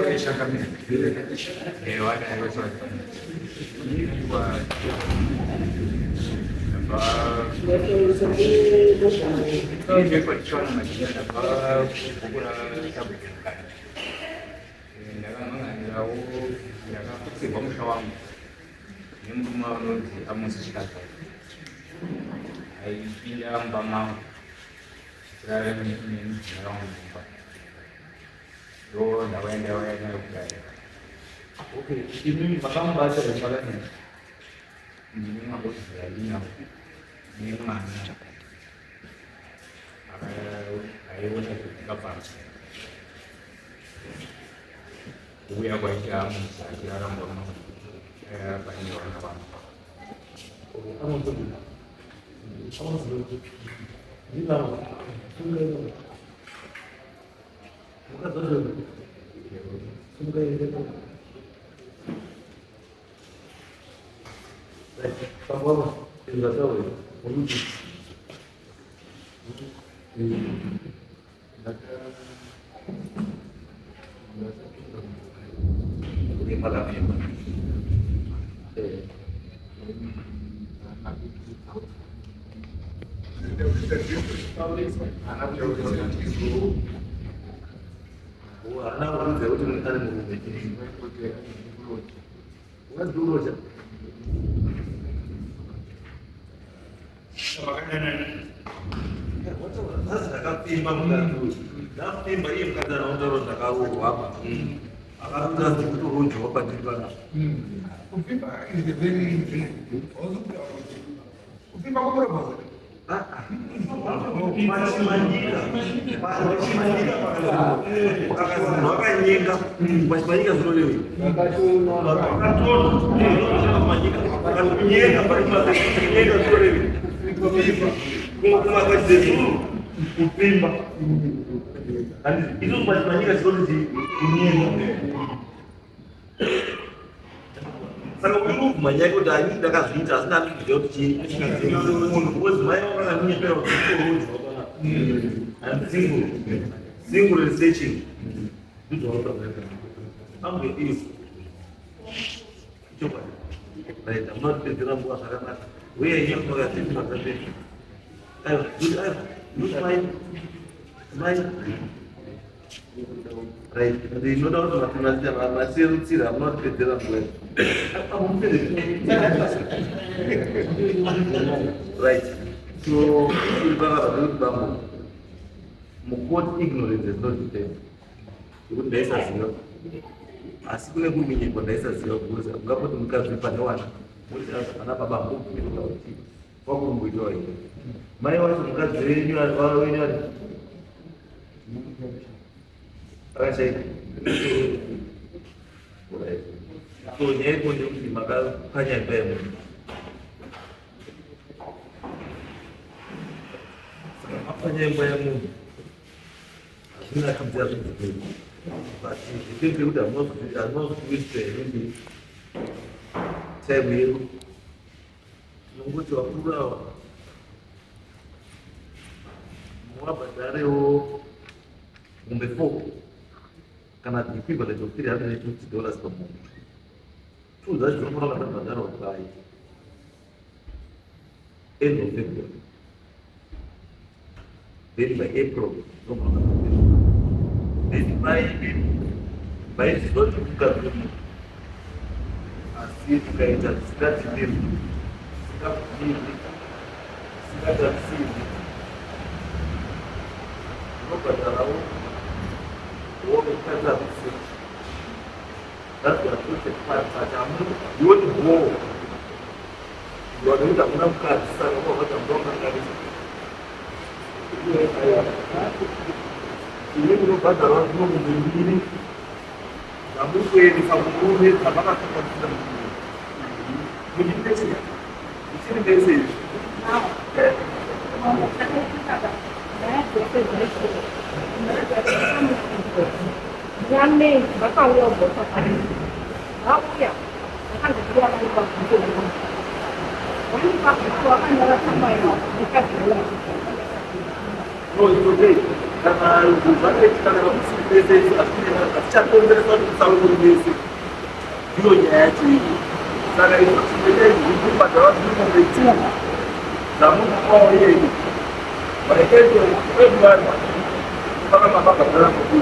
Riesce a camminare. E guarda, questo è ini percuma macam apa pura sabuk kan. Jangan menganggap jangan pasti bom syawam. Yang mau amun sesuatu. Ai pinjam bama. Sekarang ini orang apa. Yo, dawen na bukan. Oke, ini bakal baca soalnya. Ini aku lagi ini mana? Ayo kapan? Gue apa jam? Saya orang bono. Banyak orang apa? Kamu tuh, kamu tuh, ini lama, bukan tuh, sudah itu. Kamu apa? Tidak tahu ya. Polisi. Itu banyak sekali di dunia ini. Kalau dulu banyak itu dah ini dah kan sudah senang hidup di buat banyak orang ini perlu single researching itu orang ambil ini coba baik amat dalam buah sangat we yang mengerti tetapi lu main right jadi no doubt nanti masih sih I'm not fit dalam buat apa mungkin right so ibarat itu bambu mukot ignorance is not the itu desa sih asikule kuminyi kwa desa sio kuuza ngapo tumkazi pande wana muri anapa bambu kwa kumbujoy mai wa tumkazi wenyu wa wenyu Rasai, boleh. Punya kunjung di maka hanya bem. Apa yang bayarmu? Kita kerja seperti itu. Pasti itu sudah mau twist ini. Saya biru. Nunggu coba pulau. Mau apa dari Umbefo. Karena TV pada dokter ada $20 per month. Sudah cuma orang ada bandar orang end of February. Then by April, then by April buka dulu. Asli kayak sudah jadi sudah jadi. Lo pada tahu वो करता है दस वर्ष से पाँच युद्ध हो युद्ध में अपना कार्य सर्व होता है दोनों कार्य ini berupa dalam dua minggu ini kamu di kampung ini sama kan kita begini sih di sini besi Jangan bakal lo bosan tadi. Aku ya, akan kedua kali itu. Ini pak itu akan jalan sampai dekat bulan. Oh itu deh. kana zuvane kana vamusipese azvichakonzeresa kuti salomoni vese ndiyo nyaya yacho iyi. Saka izvo chinoita zvibhadhara zvinombe tuhu dzamukupawo iyei maiketo everyone vakamabhabhadhara kuti